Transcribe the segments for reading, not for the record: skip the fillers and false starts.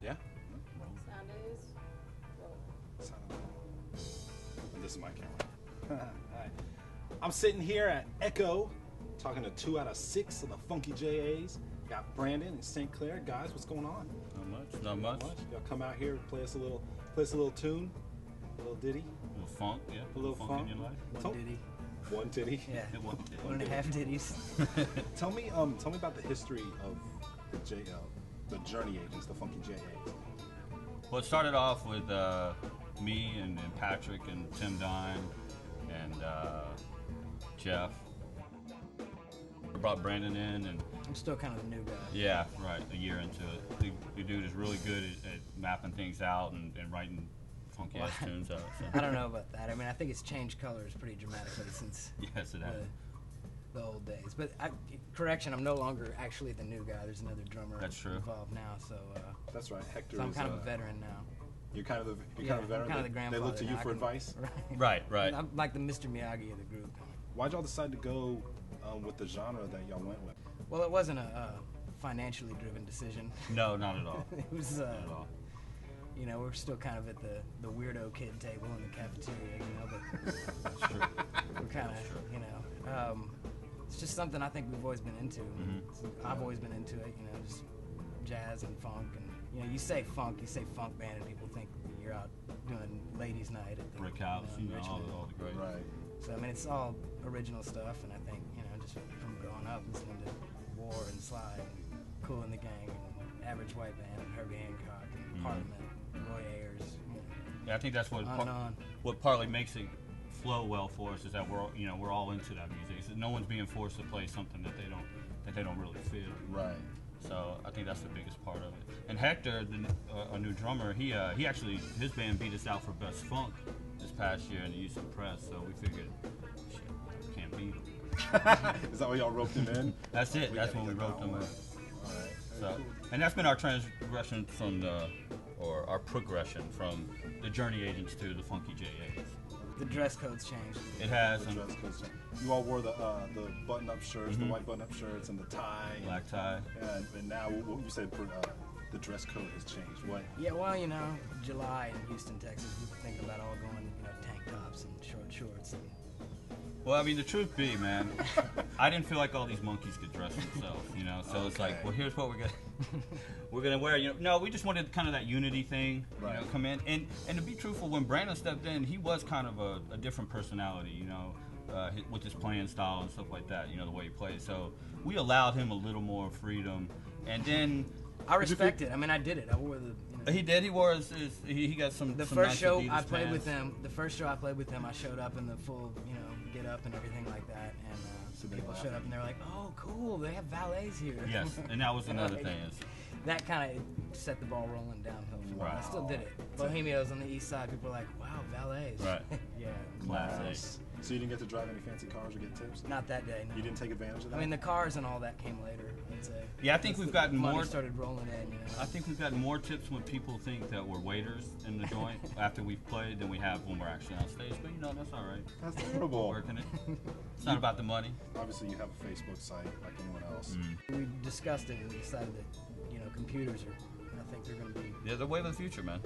Yeah? Sound is. And this is my camera. Hi. I'm sitting here at Echo, talking to 2 out of 6 of the Funky JAs. Got Brandon and St. Clair. Guys, what's going on? Not much. Y'all come out here, play us a little tune, a little ditty. A little funk, yeah. A little funk. in your life. One ditty. One ditty. Yeah. One, One and a half ditties. Tell me about the history of the Journey Agents, the Funky JAs. Well, it started off with me and Patrick and Tim Dine and Jeff. We brought Brandon in, and I'm still kind of the new guy. yeah, right, a year into it. The dude is really good at mapping things out and writing funky ass tunes out. So. I don't know about that. I mean, I think it's changed colors pretty dramatically since Yes, it has. the old days. But correction, I'm no longer actually the new guy. There's another drummer That's true. involved now. So That's right. Hector so I'm is, kind of a veteran now. You're kind of the I'm veteran. kind of the They grandfather. look to you now. for advice. Right. I'm like the Mr. Miyagi of the group. Why'd y'all decide to go with the genre that y'all went with? Well, it wasn't a financially driven decision. No, not at all. It was, Not at all. you know, we're still kind of at the weirdo kid table in the cafeteria, you know, but That's true. we're kind of, you know, it's just something I think we've always been into. I've always been into it, you know, just jazz and funk. And, you know, you say funk band, and people think you're out doing ladies' night at the Brick House, in all Richmond. the great. Right. So, I mean, it's all original stuff, and I think, you know, just from growing up listening to War and Slide, and Cool in the Gang, and Average White Band, and Herbie Hancock, and Parliament, Roy Ayers, you know, Yeah, I think that's what on and on. what partly makes it flow well for us is that we're all into that music. So no one's being forced to play something that they don't really feel. Right. So I think that's the biggest part of it. And Hector, a new drummer, he actually his band beat us out for best funk this past year in the Houston Press. So we figured, shit, can't beat him. Is that why y'all roped him in? That's it. That's gotta when we get wrote that them one. in. All right. So, and that's been our transgression from our progression from the Journey Agents to the Funky JAs. The dress code's changed. It has The and dress code's changed. You all wore the button-up shirts, the white button-up shirts, and the tie. black tie. And now, what you said, the dress code has changed. What? Yeah, well, you know, July in Houston, Texas, we think about all going, you know, tank tops and short shorts. And Well, I mean, the truth be, man, I didn't feel like all these monkeys could dress themselves, you know. So it's like, Okay. well, here's what we're gonna wear. You know, no, we just wanted kind of that unity thing, you know, Right. come in. And to be truthful, when Brandon stepped in, he was kind of a different personality, you know, with his playing style and stuff like that. You know, the way he played. So we allowed him a little more freedom, and then I respect it. I mean, I did it. I wore the. You know, he did. He wore he got some. the some first nice show Adidas I played with pants. them. The first show I played with them, I showed up in the full, you know, get up and everything like that, and So they people laughed. showed up and they were like, "Oh, cool! They have valets here." Yes, and that was another Like, thing is. That kind of set the ball rolling downhill for me. I Right. still did it. Bohemios on the east side, people were like, "Wow, valets!" Right. Yeah. Classic. Nice. So you didn't get to drive any fancy cars or get tips? Not that day. No. You didn't take advantage of that? I mean, the cars and all that came later. I'd say. Yeah, I think Once we've the gotten money more. started rolling in. You know. I think we've gotten more tips when people think that we're waiters in the joint after we've played than we have when we're actually on stage. But you know, that's all right. That's terrible. Working it. It's not about the money. Obviously, you have a Facebook site like anyone else. We discussed it and decided that, you know, computers are. I think they're going to be. Yeah, the way of the future, man.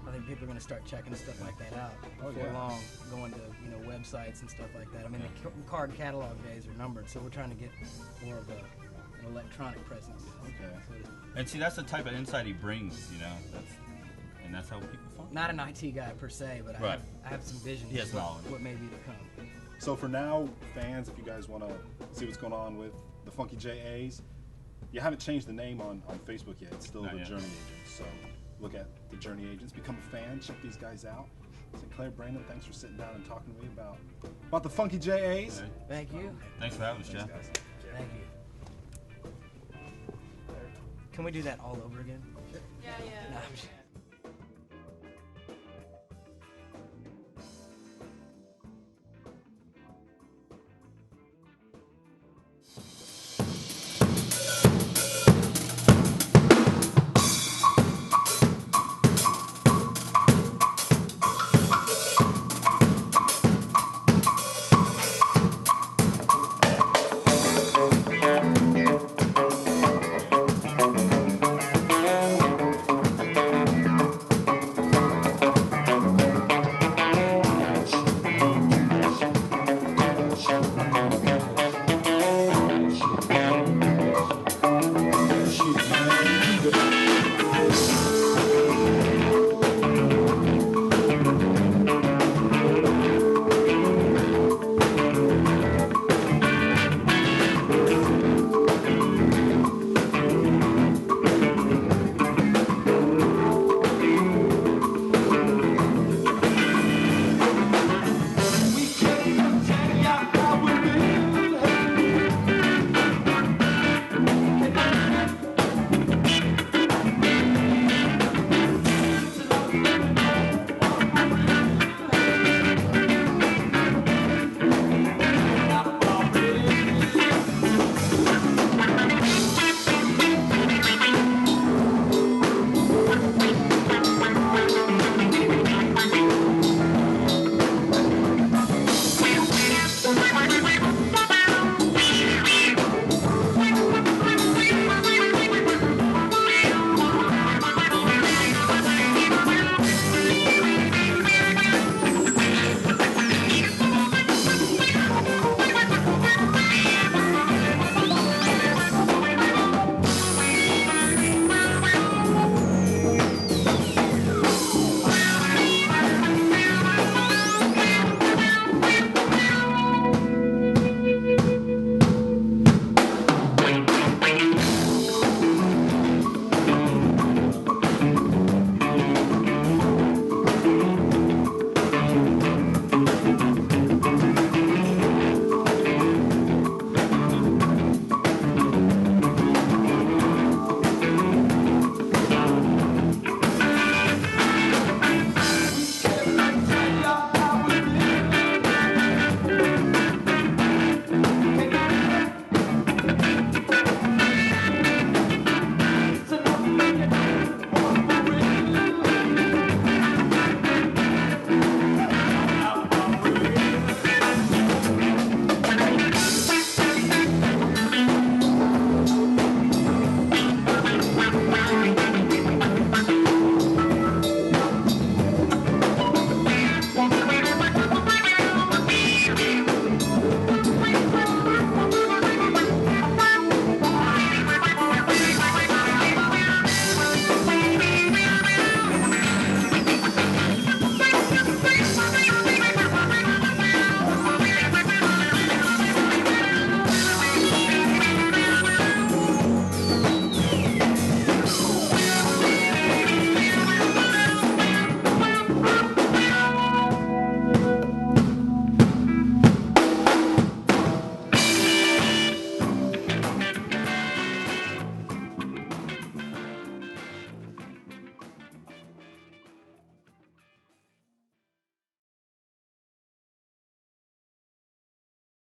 I think people are going to start checking stuff like that out Oh, before yeah. long, going to, you know, websites and stuff like that. I mean, the card catalog days are numbered, so we're trying to get more of an electronic presence. Okay. So, And see, that's the type of insight he brings, you know. That's how people funk. not an IT guy per se, but Right. I have some visions He has of what, knowledge. what may be to come. So for now, fans, if you guys want to see what's going on with the Funky JAs, you haven't changed the name on Facebook yet. It's still Not the yet. Journey Agents. So look at the Journey Agents, become a fan, check these guys out. St. Clair, Brandon, thanks for sitting down and talking to me about the Funky JAs. Okay. Thank you. Thanks for having us, Jeff. Thanks, guys. Thank you. Can we do that all over again?